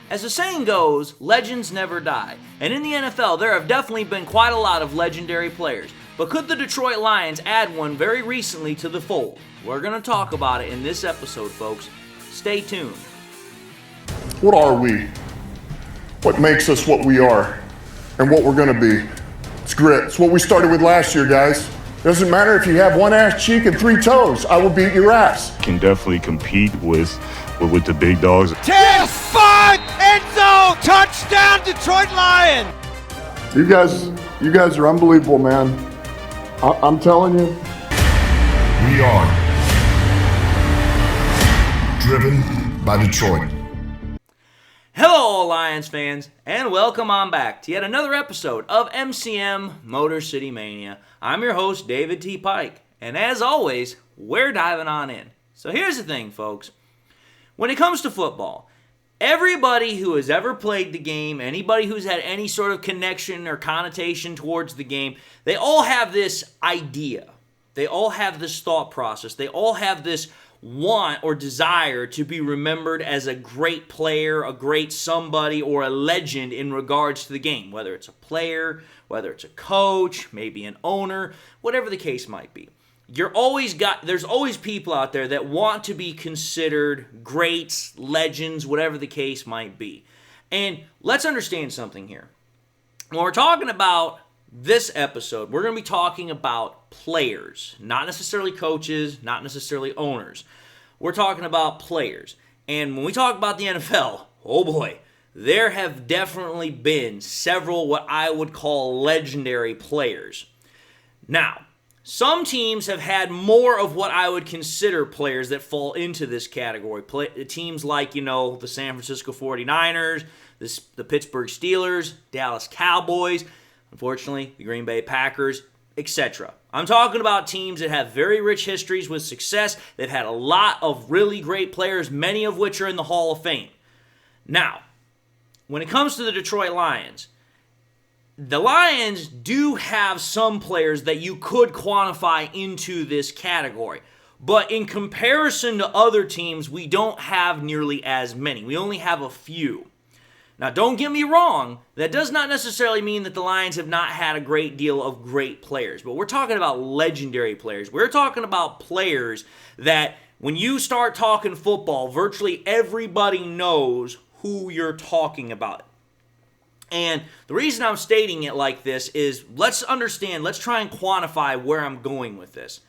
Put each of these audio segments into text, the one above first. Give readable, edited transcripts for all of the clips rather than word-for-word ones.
As the saying goes, legends never die. And in the NFL, there have definitely been quite a lot of legendary players. But could the Detroit Lions add one very recently to the fold? We're going to talk about it in this episode, folks. Stay tuned. What are we? What makes us what we are? And what we're going to be? It's grit. It's what we started with last year, guys. It doesn't matter if you have one ass cheek and three toes. I will beat your ass. Can definitely compete with the big dogs. 10-5, end zone, touchdown, Detroit Lions. You guys are unbelievable, man. I'm telling you. We are driven by Detroit. Hello, Lions fans, and welcome on back to yet another episode of MCM Motor City Mania. I'm your host, David T. Pike, and as always, we're diving on in. So here's the thing, folks. When it comes to football, everybody who has ever played the game, anybody who's had any sort of connection or connotation towards the game, they all have this idea. They all have this thought process. They all have this want or desire to be remembered as a great player, a great somebody, or a legend in regards to the game. Whether it's a player, whether it's a coach, maybe an owner, whatever the case might be. There's always people out there that want to be considered greats, legends, whatever the case might be. And let's understand something here. When we're talking about this episode, we're going to be talking about players, not necessarily coaches, not necessarily owners. We're talking about players. And when we talk about the NFL, oh boy, there have definitely been several what I would call legendary players. Now, some teams have had more of what I would consider players that fall into this category. Teams like, the San Francisco 49ers, the Pittsburgh Steelers, Dallas Cowboys, unfortunately, the Green Bay Packers, etc. I'm talking about teams that have very rich histories with success. They've had a lot of really great players, many of which are in the Hall of Fame. Now, when it comes to the Detroit Lions, the Lions do have some players that you could quantify into this category. But in comparison to other teams, we don't have nearly as many. We only have a few. Now, don't get me wrong, that does not necessarily mean that the Lions have not had a great deal of great players, but we're talking about legendary players. We're talking about players that when you start talking football, virtually everybody knows who you're talking about. And the reason I'm stating it like this is let's try and quantify where I'm going with this.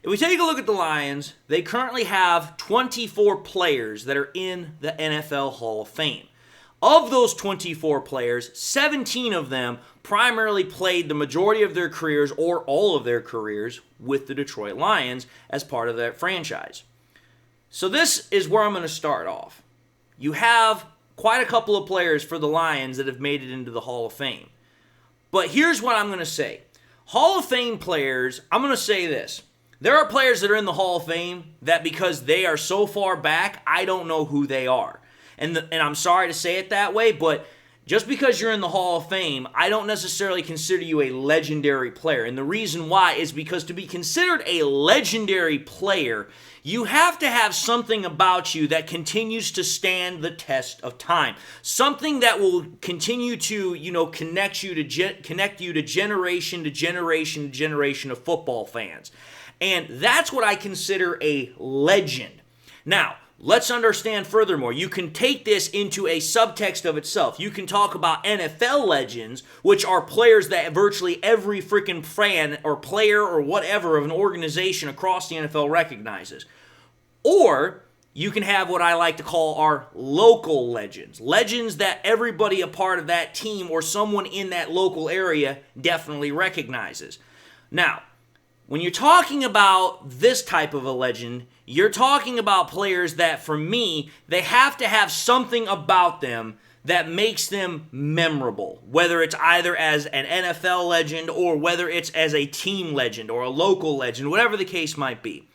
If we take a look at the Lions, they currently have 24 players that are in the NFL Hall of Fame. Of those 24 players, 17 of them primarily played the majority of their careers or all of their careers with the Detroit Lions as part of that franchise. So this is where I'm going to start off. You have quite a couple of players for the Lions that have made it into the Hall of Fame. But here's what I'm going to say. Hall of Fame players, I'm going to say this. There are players that are in the Hall of Fame that because they are so far back, I don't know who they are. And I'm sorry to say it that way, but just because you're in the Hall of Fame, I don't necessarily consider you a legendary player. And the reason why is because to be considered a legendary player, you have to have something about you that continues to stand the test of time. Something that will continue to, connect you to generation to generation to generation of football fans. And that's what I consider a legend. Now, let's understand furthermore, you can take this into a subtext of itself. You can talk about NFL legends, which are players that virtually every freaking fan or player or whatever of an organization across the NFL recognizes. Or you can have what I like to call our local legends. Legends that everybody a part of that team or someone in that local area definitely recognizes. Now, when you're talking about this type of a legend, you're talking about players that, for me, they have to have something about them that makes them memorable, whether it's either as an NFL legend or whether it's as a team legend or a local legend, whatever the case might be.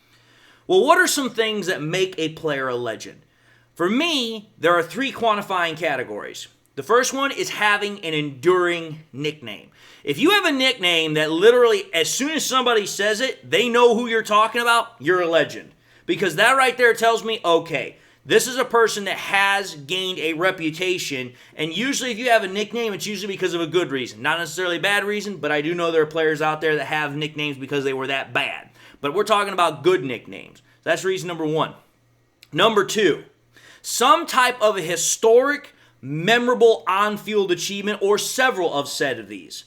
Well, what are some things that make a player a legend? For me, there are three quantifying categories. The first one is having an enduring nickname. If you have a nickname that literally, as soon as somebody says it, they know who you're talking about, you're a legend. Because that right there tells me, okay, This is a person that has gained a reputation, and usually if you have a nickname, it's usually because of a good reason. Not necessarily a bad reason, but I do know there are players out there that have nicknames because they were that bad. But we're talking about good nicknames. That's reason number one. Number two, some type of a historic, memorable on-field achievement or several of said of these.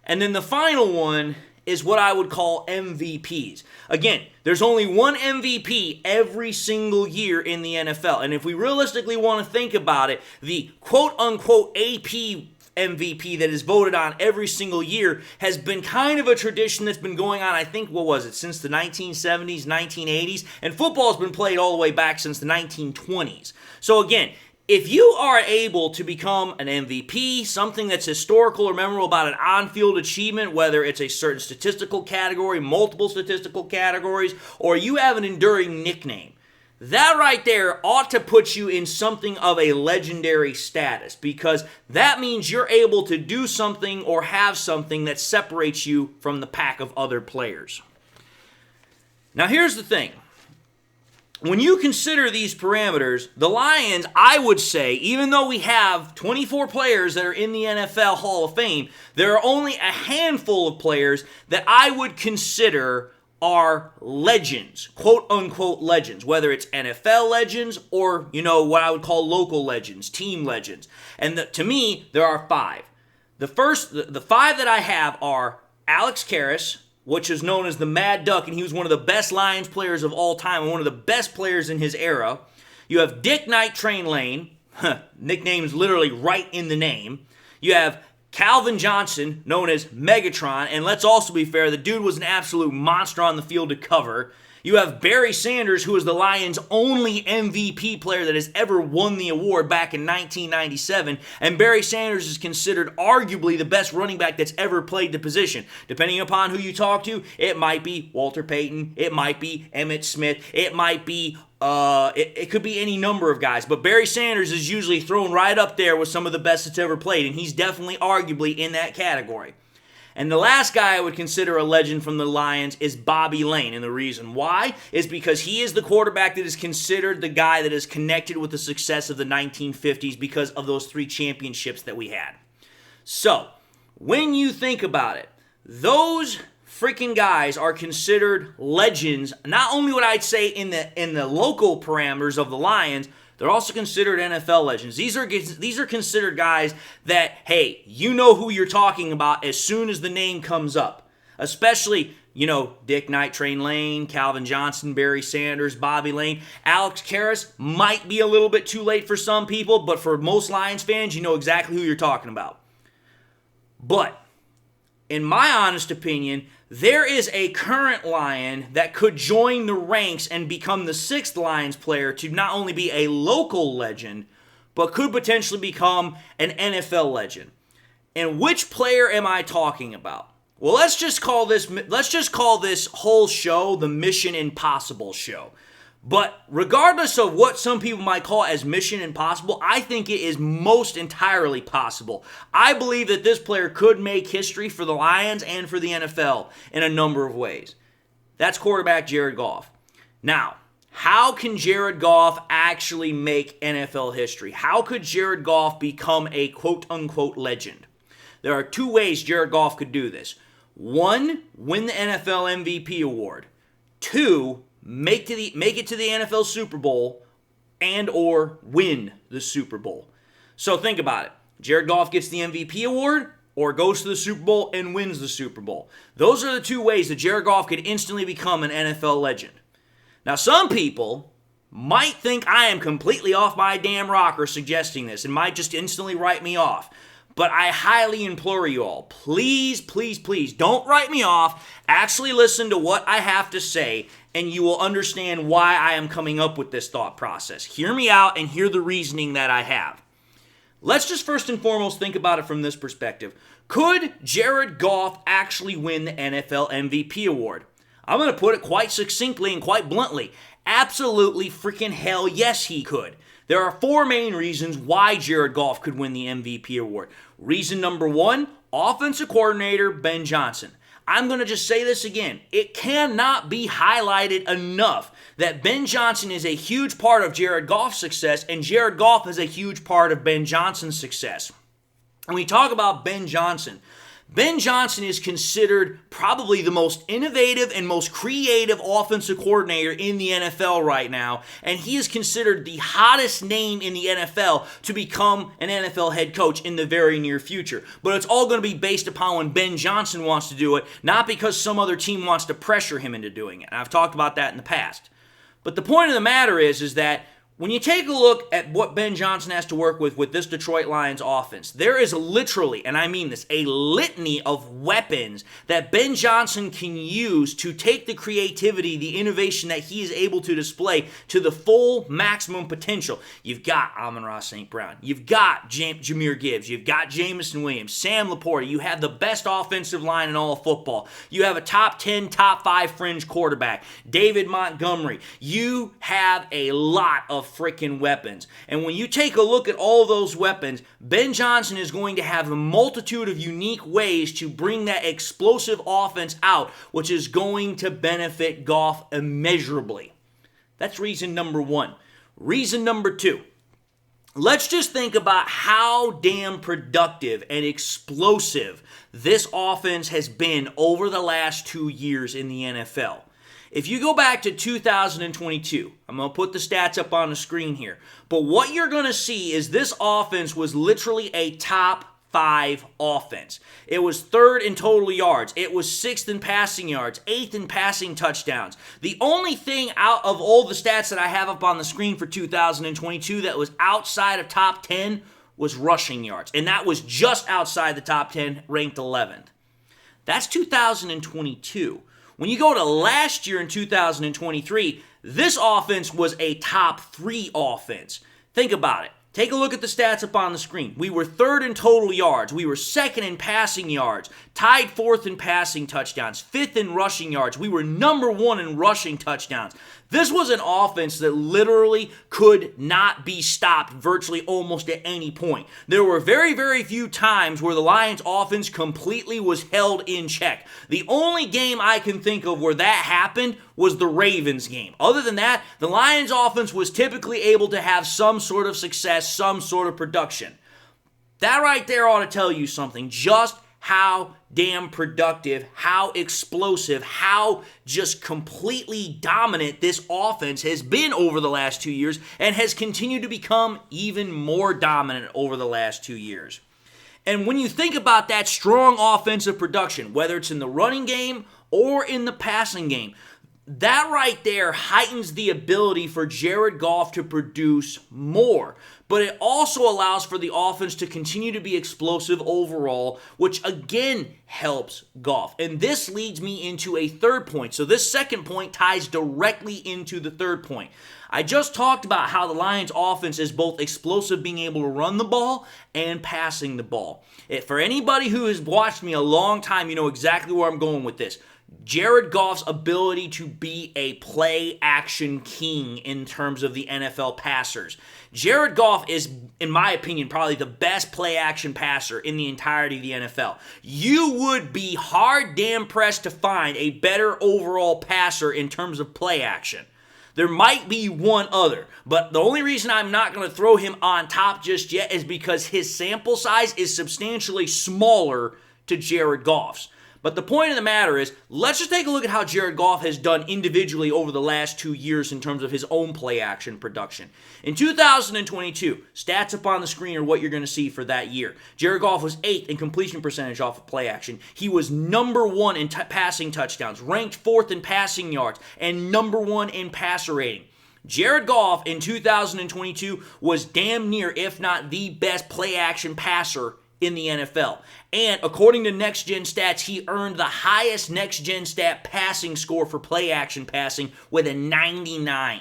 And then the final one is what I would call MVPs. Again, there's only one MVP every single year in the NFL. And if we realistically want to think about it, the quote-unquote AP MVP that is voted on every single year has been kind of a tradition that's been going on, I think, since the 1970s, 1980s, and football's been played all the way back since the 1920s. So again, if you are able to become an MVP, something that's historical or memorable about an on-field achievement, whether it's a certain statistical category, multiple statistical categories, or you have an enduring nickname, that right there ought to put you in something of a legendary status, because that means you're able to do something or have something that separates you from the pack of other players. Now here's the thing. When you consider these parameters, the Lions, I would say, even though we have 24 players that are in the NFL Hall of Fame, there are only a handful of players that I would consider are legends, quote-unquote legends, whether it's NFL legends or, what I would call local legends, team legends. And to me, there are five. The five that I have are Alex Karras, which is known as the Mad Duck, and he was one of the best Lions players of all time and one of the best players in his era. You have Dick Night Train Lane, nickname's literally right in the name. You have Calvin Johnson, known as Megatron, and let's also be fair, the dude was an absolute monster on the field to cover. You have Barry Sanders, who is the Lions' only MVP player that has ever won the award back in 1997, and Barry Sanders is considered arguably the best running back that's ever played the position. Depending upon who you talk to, it might be Walter Payton, it might be Emmitt Smith, it might be it could be any number of guys, but Barry Sanders is usually thrown right up there with some of the best that's ever played, and he's definitely arguably in that category. And the last guy I would consider a legend from the Lions is Bobby Lane. And the reason why is because he is the quarterback that is considered the guy that is connected with the success of the 1950s because of those 3 championships that we had. So, when you think about it, those freaking guys are considered legends, not only what I'd say in the local parameters of the Lions, they're also considered NFL legends. These are considered guys that, hey, you know who you're talking about as soon as the name comes up. Especially, Dick Night Train Lane, Calvin Johnson, Barry Sanders, Bobby Lane. Alex Karras might be a little bit too late for some people, but for most Lions fans, you know exactly who you're talking about. But, in my honest opinion, there is a current Lion that could join the ranks and become the 6th Lions player to not only be a local legend, but could potentially become an NFL legend. And which player am I talking about? Well, let's just call this whole show the Mission Impossible show. But regardless of what some people might call as Mission Impossible, I think it is most entirely possible. I believe that this player could make history for the Lions and for the NFL in a number of ways. That's quarterback Jared Goff. Now, how can Jared Goff actually make NFL history? How could Jared Goff become a quote-unquote legend? There are 2 ways Jared Goff could do this. 1, win the NFL MVP award. 2, make it to the NFL Super Bowl and or win the Super Bowl. So think about it. Jared Goff gets the MVP award or goes to the Super Bowl and wins the Super Bowl. Those are the 2 ways that Jared Goff could instantly become an NFL legend. Now, some people might think I am completely off my damn rocker suggesting this and might just instantly write me off. But I highly implore you all, please, please, please, don't write me off. Actually listen to what I have to say, and you will understand why I am coming up with this thought process. Hear me out and hear the reasoning that I have. Let's just first and foremost think about it from this perspective. Could Jared Goff actually win the NFL MVP award? I'm going to put it quite succinctly and quite bluntly. Absolutely freaking hell yes, he could. There are 4 main reasons why Jared Goff could win the MVP award. Reason number 1, offensive coordinator Ben Johnson. I'm going to just say this again. It cannot be highlighted enough that Ben Johnson is a huge part of Jared Goff's success, and Jared Goff is a huge part of Ben Johnson's success. When we talk about Ben Johnson is considered probably the most innovative and most creative offensive coordinator in the NFL right now, and he is considered the hottest name in the NFL to become an NFL head coach in the very near future. But it's all going to be based upon when Ben Johnson wants to do it, not because some other team wants to pressure him into doing it. And I've talked about that in the past. But the point of the matter is that when you take a look at what Ben Johnson has to work with this Detroit Lions offense, there is literally, and I mean this, a litany of weapons that Ben Johnson can use to take the creativity, the innovation that he is able to display to the full maximum potential. You've got Amon-Ra St. Brown. You've got Jahmyr Gibbs. You've got Jamison Williams, Sam Laporta. You have the best offensive line in all of football. You have a top 10, top 5 fringe quarterback, David Montgomery. You have a lot of freaking weapons. And when you take a look at all those weapons, Ben Johnson is going to have a multitude of unique ways to bring that explosive offense out, which is going to benefit Goff immeasurably. That's reason number one. Reason number two. Let's just think about how damn productive and explosive this offense has been over the last 2 years in the NFL. If you go back to 2022, I'm going to put the stats up on the screen here, but what you're going to see is this offense was literally a top 5 offense. It was 3rd in total yards. It was 6th in passing yards, 8th in passing touchdowns. The only thing out of all the stats that I have up on the screen for 2022 that was outside of top 10 was rushing yards, and that was just outside the top 10, ranked 11th. That's 2022. When you go to last year in 2023, this offense was a top 3 offense. Think about it. Take a look at the stats up on the screen. We were 3rd in total yards. We were 2nd in passing yards. Tied 4th in passing touchdowns. 5th in rushing yards. We were number 1 in rushing touchdowns. This was an offense that literally could not be stopped virtually almost at any point. There were very, very few times where the Lions offense completely was held in check. The only game I can think of where that happened was the Ravens game. Other than that, the Lions offense was typically able to have some sort of success, some sort of production. That right there ought to tell you something. Just how damn productive, how explosive, how just completely dominant this offense has been over the last 2 years and has continued to become even more dominant over the last 2 years. And when you think about that strong offensive production, whether it's in the running game or in the passing game, that right there heightens the ability for Jared Goff to produce more. But it also allows for the offense to continue to be explosive overall, which again helps Goff. And this leads me into a third point. So this second point ties directly into the third point. I just talked about how the Lions offense is both explosive, being able to run the ball and passing the ball. For anybody who has watched me a long time, you know exactly where I'm going with this. Jared Goff's ability to be a play-action king in terms of the NFL passers. Jared Goff is, in my opinion, probably the best play-action passer in the entirety of the NFL. You would be hard damn pressed to find a better overall passer in terms of play-action. There might be one other, but the only reason I'm not going to throw him on top just yet is because his sample size is substantially smaller to Jared Goff's. But the point of the matter is, let's just take a look at how Jared Goff has done individually over the last 2 years in terms of his own play-action production. In 2022, stats up on the screen are what you're going to see for that year. Jared Goff was 8th in completion percentage off of play-action. He was number 1 in passing touchdowns, ranked 4th in passing yards, and number 1 in passer rating. Jared Goff in 2022 was damn near, if not the best play-action passer in the NFL. And according to Next Gen Stats, he earned the highest Next Gen Stat passing score for play action passing with a 99.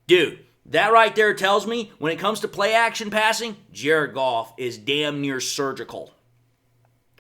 Dude, that right there tells me when it comes to play action passing, Jared Goff is damn near surgical.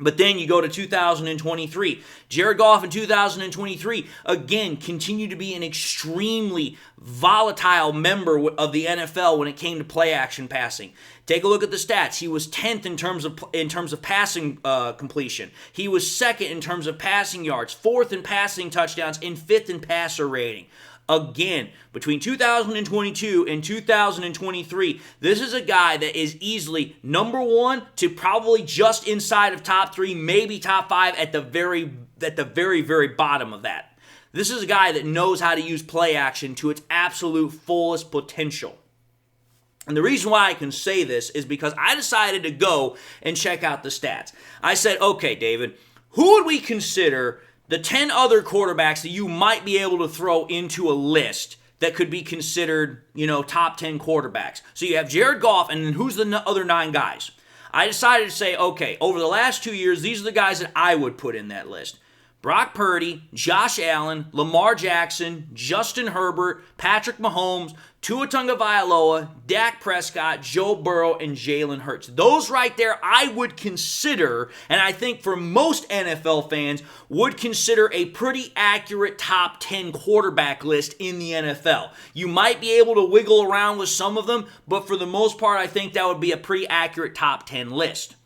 But then you go to 2023. Jared Goff in 2023, again, continued to be an extremely volatile member of the NFL when it came to play action passing. Take a look at the stats. He was 10th in terms of passing completion. He was 2nd in terms of passing yards, 4th in passing touchdowns, and 5th in passer rating. Again, between 2022 and 2023, this is a guy that is easily number 1 to probably just inside of top 3, maybe top 5 at the very, very bottom of that. This is a guy that knows how to use play action to its absolute fullest potential. And the reason why I can say this is because I decided to go and check out the stats. I said, okay, David, who would we consider the 10 other quarterbacks that you might be able to throw into a list that could be considered, top 10 quarterbacks? So you have Jared Goff, and then who's the other 9 guys? I decided to say, okay, over the last 2 years, these are the guys that I would put in that list. Brock Purdy, Josh Allen, Lamar Jackson, Justin Herbert, Patrick Mahomes, Tua Tagovailoa, Dak Prescott, Joe Burrow, and Jalen Hurts. Those right there I would consider, and I think for most NFL fans, would consider a pretty accurate top 10 quarterback list in the NFL. You might be able to wiggle around with some of them, but for the most part, I think that would be a pretty accurate top 10 list.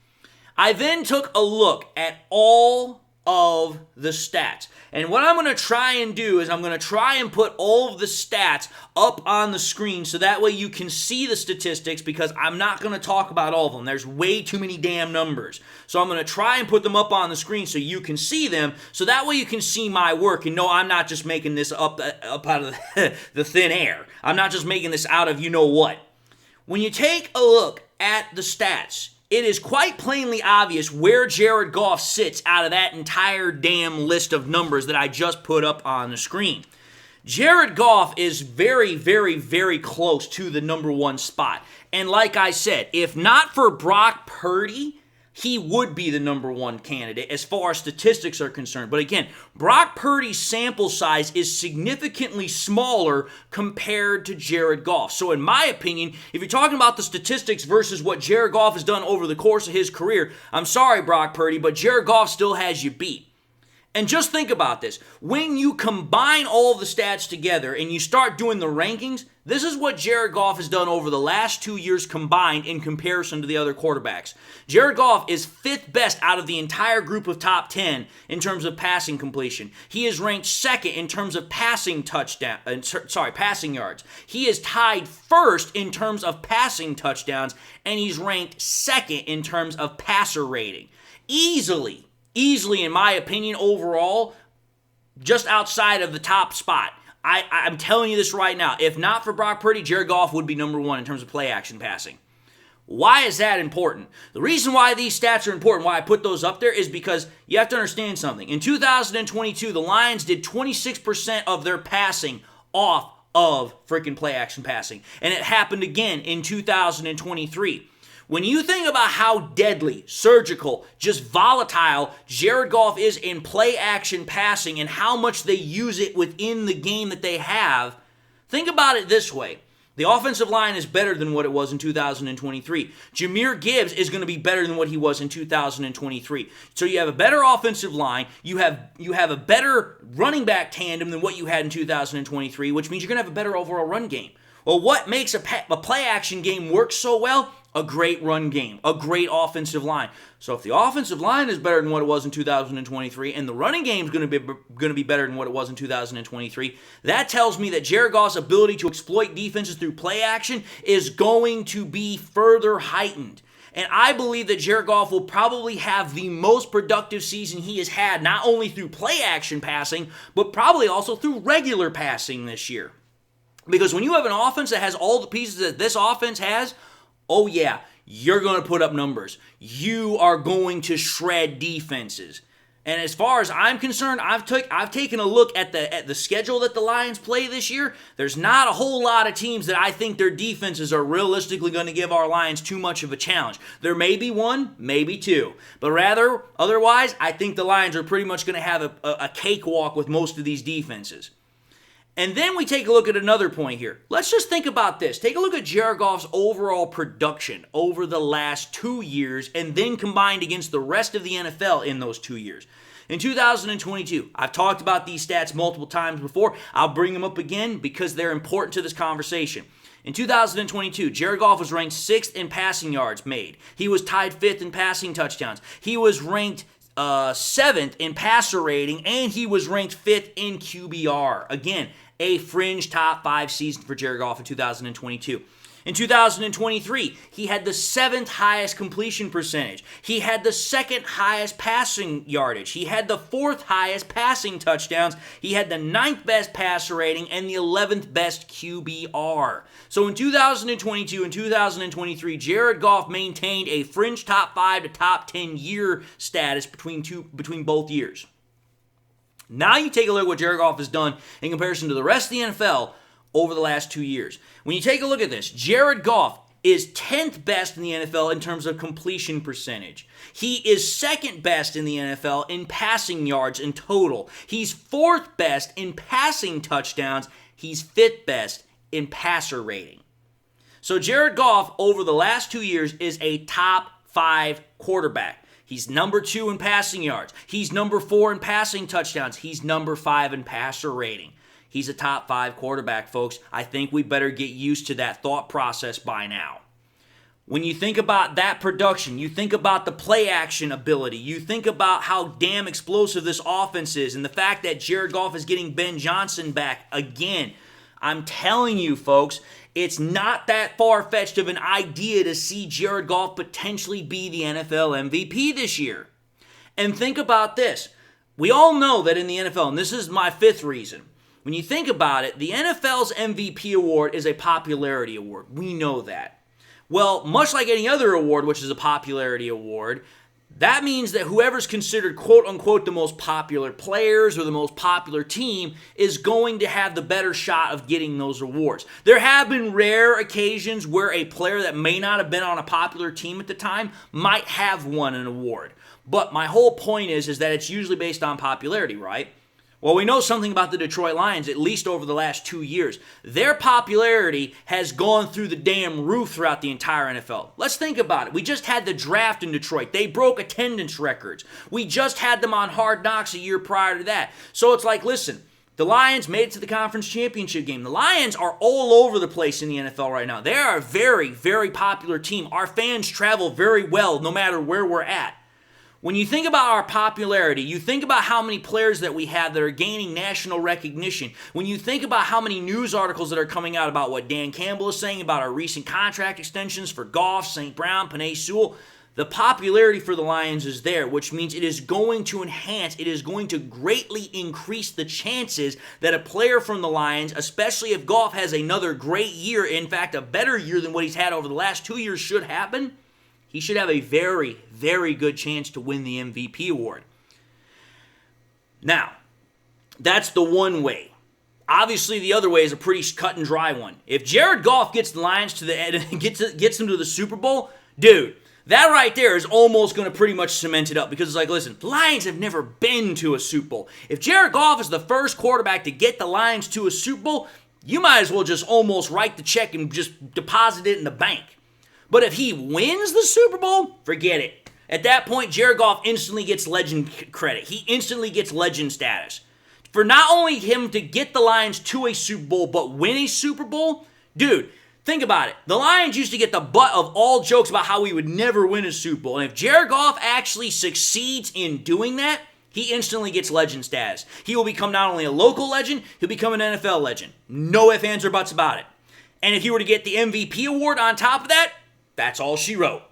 I then took a look at all of the stats. And what I'm going to try and do is I'm going to try and put all of the stats up on the screen so that way you can see the statistics, because I'm not going to talk about all of them. There's way too many damn numbers. So I'm going to try and put them up on the screen so you can see them, so that way you can see my work and know I'm not just making this up out of the thin air. I'm not just making this out of what. When you take a look at the stats, it is quite plainly obvious where Jared Goff sits out of that entire damn list of numbers that I just put up on the screen. Jared Goff is very, very, very close to the number 1 spot. And like I said, if not for Brock Purdy, he would be the number 1 candidate as far as statistics are concerned. But again, Brock Purdy's sample size is significantly smaller compared to Jared Goff. So in my opinion, if you're talking about the statistics versus what Jared Goff has done over the course of his career, I'm sorry, Brock Purdy, but Jared Goff still has you beat. And just think about this. When you combine all the stats together and you start doing the rankings, this is what Jared Goff has done over the last 2 years combined in comparison to the other quarterbacks. Jared Goff is 5th best out of the entire group of top 10 in terms of passing completion. He is ranked 2nd in terms of passing yards. He is tied 1st in terms of passing touchdowns, and he's ranked 2nd in terms of passer rating. Easily, in my opinion, overall, just outside of the top spot. I'm telling you this right now. If not for Brock Purdy, Jared Goff would be number 1 in terms of play action passing. Why is that important? The reason why these stats are important, why I put those up there, is because you have to understand something. In 2022, the Lions did 26% of their passing off of freaking play action passing. And it happened again in 2023. When you think about how deadly, surgical, just volatile Jared Goff is in play action passing and how much they use it within the game that they have, think about it this way. The offensive line is better than what it was in 2023. Jahmyr Gibbs is going to be better than what he was in 2023. So you have a better offensive line. You have a better running back tandem than what you had in 2023, which means you're going to have a better overall run game. Well, what makes a play action game work so well? A great run game, a great offensive line. So if the offensive line is better than what it was in 2023 and the running game is going to be better than what it was in 2023, that tells me that Jared Goff's ability to exploit defenses through play action is going to be further heightened. And I believe that Jared Goff will probably have the most productive season he has had, not only through play action passing, but probably also through regular passing this year. Because when you have an offense that has all the pieces that this offense has, oh yeah, you're going to put up numbers. You are going to shred defenses. And as far as I'm concerned, I've taken a look at the schedule that the Lions play this year. There's not a whole lot of teams that I think their defenses are realistically going to give our Lions too much of a challenge. There may be one, maybe two. But rather, otherwise, I think the Lions are pretty much going to have a cakewalk with most of these defenses. And then we take a look at another point here. Let's just think about this. Take a look at Jared Goff's overall production over the last 2 years and then combined against the rest of the NFL in those 2 years. In 2022, I've talked about these stats multiple times before. I'll bring them up again because they're important to this conversation. In 2022, Jared Goff was ranked 6th in passing yards made. He was tied 5th in passing touchdowns. He was ranked 7th in passer rating, and he was ranked 5th in QBR. Again, a fringe top 5 season for Jared Goff in 2022. In 2023, he had the 7th highest completion percentage. He had the 2nd highest passing yardage. He had the 4th highest passing touchdowns. He had the 9th best passer rating and the 11th best QBR. So in 2022 and 2023, Jared Goff maintained a fringe top 5 to top 10 year status between both years. Now you take a look at what Jared Goff has done in comparison to the rest of the NFL over the last 2 years. When you take a look at this, Jared Goff is 10th best in the NFL in terms of completion percentage. He is 2nd best in the NFL in passing yards in total. He's 4th best in passing touchdowns. He's 5th best in passer rating. So Jared Goff over the last 2 years is a top 5 quarterback. He's number 2 in passing yards. He's number 4 in passing touchdowns. He's number 5 in passer rating. He's a top 5 quarterback, folks. I think we better get used to that thought process by now. When you think about that production, you think about the play action ability, you think about how damn explosive this offense is, and the fact that Jared Goff is getting Ben Johnson back again. I'm telling you, folks, it's not that far-fetched of an idea to see Jared Goff potentially be the NFL MVP this year. And think about this. We all know that in the NFL, and this is my 5th reason, when you think about it, the NFL's MVP award is a popularity award. We know that. Well, much like any other award, which is a popularity award, that means that whoever's considered quote-unquote the most popular players or the most popular team is going to have the better shot of getting those awards. There have been rare occasions where a player that may not have been on a popular team at the time might have won an award. But my whole point is that it's usually based on popularity, right? Well, we know something about the Detroit Lions, at least over the last 2 years. Their popularity has gone through the damn roof throughout the entire NFL. Let's think about it. We just had the draft in Detroit. They broke attendance records. We just had them on Hard Knocks a year prior to that. So it's like, listen, the Lions made it to the conference championship game. The Lions are all over the place in the NFL right now. They are a very, very popular team. Our fans travel very well no matter where we're at. When you think about our popularity, you think about how many players that we have that are gaining national recognition. When you think about how many news articles that are coming out about what Dan Campbell is saying about our recent contract extensions for Goff, St. Brown, Penei Sewell, the popularity for the Lions is there, which means it is going to enhance, it is going to greatly increase the chances that a player from the Lions, especially if Goff has another great year, in fact, a better year than what he's had over the last 2 years should happen, he should have a very, very good chance to win the MVP award. Now, that's the one way. Obviously, the other way is a pretty cut and dry one. If Jared Goff gets the Lions to the gets them to the Super Bowl, dude, that right there is almost going to pretty much cement it up because it's like, listen, the Lions have never been to a Super Bowl. If Jared Goff is the first quarterback to get the Lions to a Super Bowl, you might as well just almost write the check and just deposit it in the bank. But if he wins the Super Bowl, forget it. At that point, Jared Goff instantly gets legend credit. He instantly gets legend status. For not only him to get the Lions to a Super Bowl, but win a Super Bowl, dude, think about it. The Lions used to get the butt of all jokes about how we would never win a Super Bowl. And if Jared Goff actually succeeds in doing that, he instantly gets legend status. He will become not only a local legend, he'll become an NFL legend. No ifs, ands, or buts about it. And if he were to get the MVP award on top of that, that's all she wrote.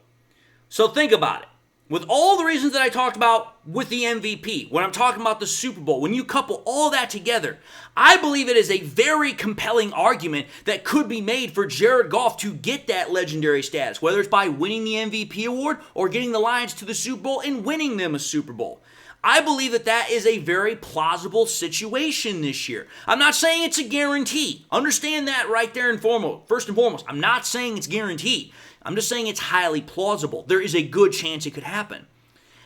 So think about it. With all the reasons that I talked about with the MVP, when I'm talking about the Super Bowl, when you couple all that together, I believe it is a very compelling argument that could be made for Jared Goff to get that legendary status, whether it's by winning the MVP award or getting the Lions to the Super Bowl and winning them a Super Bowl. I believe that that is a very plausible situation this year. I'm not saying it's a guarantee. Understand that right there and foremost. First and foremost, I'm not saying it's guaranteed. I'm just saying it's highly plausible. There is a good chance it could happen.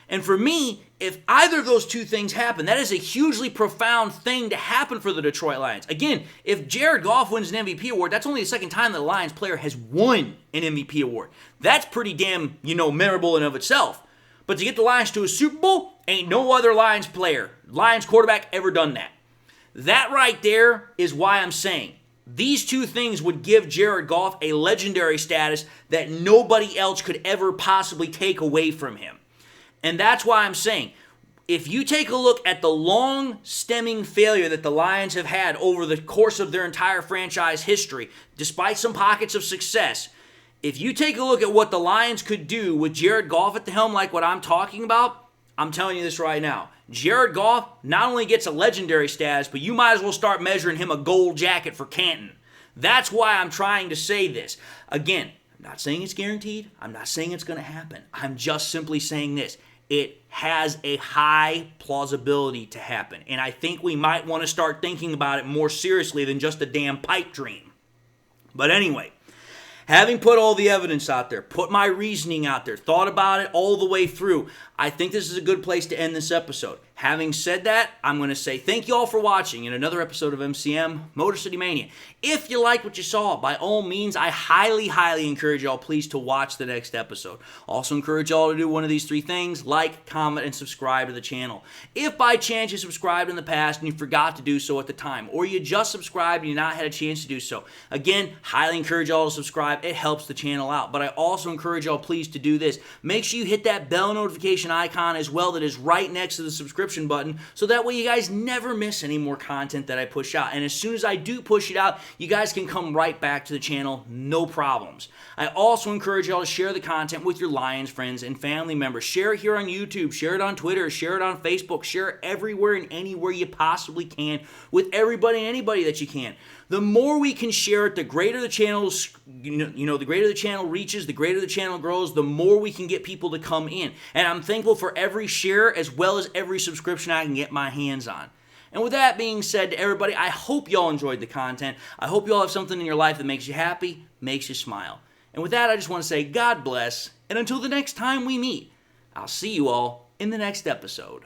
And for me, if either of those two things happen, that is a hugely profound thing to happen for the Detroit Lions. Again, if Jared Goff wins an MVP award, that's only the second time that a Lions player has won an MVP award. That's pretty damn, memorable in of itself. But to get the Lions to a Super Bowl, ain't no other Lions player, Lions quarterback ever done that. That right there is why I'm saying these two things would give Jared Goff a legendary status that nobody else could ever possibly take away from him. And that's why I'm saying, if you take a look at the long-stemming failure that the Lions have had over the course of their entire franchise history, despite some pockets of success, if you take a look at what the Lions could do with Jared Goff at the helm like what I'm talking about, I'm telling you this right now. Jared Goff not only gets a legendary status, but you might as well start measuring him a gold jacket for Canton. That's why I'm trying to say this. Again, I'm not saying it's guaranteed. I'm not saying it's going to happen. I'm just simply saying this. It has a high plausibility to happen. And I think we might want to start thinking about it more seriously than just a damn pipe dream. But anyway, having put all the evidence out there, put my reasoning out there, thought about it all the way through, I think this is a good place to end this episode. Having said that, I'm going to say thank you all for watching in another episode of MCM Motor City Mania. If you like what you saw, by all means, I highly, highly encourage y'all please to watch the next episode. Also encourage y'all to do one of these three things: like, comment, and subscribe to the channel. If by chance you subscribed in the past and you forgot to do so at the time, or you just subscribed and you not had a chance to do so, again, highly encourage y'all to subscribe. It helps the channel out. But I also encourage y'all please to do this. Make sure you hit that bell notification icon as well that is right next to the subscription button, so that way you guys never miss any more content that I push out. And as soon as I do push it out, you guys can come right back to the channel, no problems. I also encourage y'all to share the content with your Lions friends and family members. Share it here on YouTube, share it on Twitter, share it on Facebook, share it everywhere and anywhere you possibly can with everybody and anybody that you can. The more we can share it, the greater the channel's, the greater the channel reaches, the greater the channel grows, the more we can get people to come in. And I'm thankful for every share as well as every subscription I can get my hands on. And with that being said to everybody, I hope y'all enjoyed the content. I hope y'all have something in your life that makes you happy, makes you smile. And with that, I just want to say God bless, and until the next time we meet, I'll see you all in the next episode.